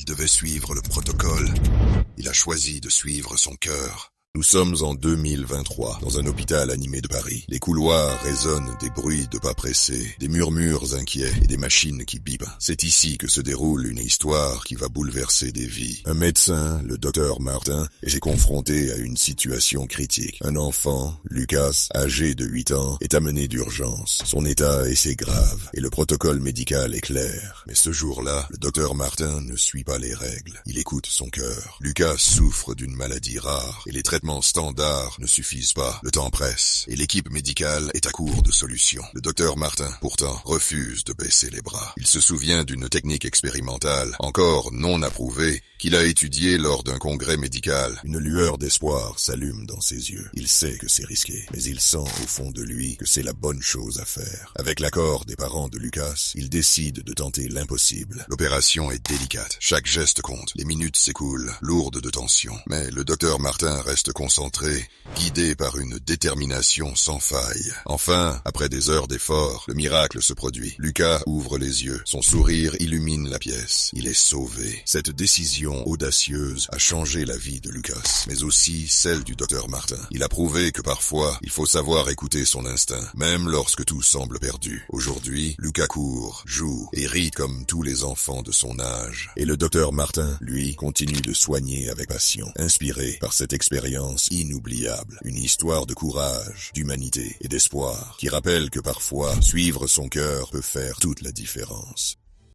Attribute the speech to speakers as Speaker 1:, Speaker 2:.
Speaker 1: Il devait suivre le protocole. Il a choisi de suivre son cœur. Nous sommes en 2023, dans un hôpital animé de Paris. Les couloirs résonnent des bruits de pas pressés, des murmures inquiets et des machines qui bipent. C'est ici que se déroule une histoire qui va bouleverser des vies. Un médecin, le docteur Martin, est confronté à une situation critique. Un enfant, Lucas, âgé de 8 ans, est amené d'urgence. Son état est si grave et le protocole médical est clair. Mais ce jour-là, le docteur Martin ne suit pas les règles. Il écoute son cœur. Lucas souffre d'une maladie rare et les traitements standards ne suffisent pas. Le temps presse et l'équipe médicale est à court de solutions. Le docteur Martin, pourtant, refuse de baisser les bras. Il se souvient d'une technique expérimentale, encore non approuvée, qu'il a étudiée lors d'un congrès médical. Une lueur d'espoir s'allume dans ses yeux. Il sait que c'est risqué, mais il sent au fond de lui que c'est la bonne chose à faire. Avec l'accord des parents de Lucas, il décide de tenter l'impossible. L'opération est délicate. Chaque geste compte. Les minutes s'écoulent, lourdes de tension. Mais le docteur Martin reste concentré, guidé par une détermination sans faille. Enfin, après des heures d'effort, le miracle se produit. Lucas ouvre les yeux. Son sourire illumine la pièce. Il est sauvé. Cette décision audacieuse a changé la vie de Lucas, mais aussi celle du docteur Martin. Il a prouvé que parfois, il faut savoir écouter son instinct, même lorsque tout semble perdu. Aujourd'hui, Lucas court, joue et rit comme tous les enfants de son âge. Et le docteur Martin, lui, continue de soigner avec passion, inspiré par cette expérience inoubliable. Une histoire de courage, d'humanité et d'espoir qui rappelle que parfois, suivre son cœur peut faire toute la différence.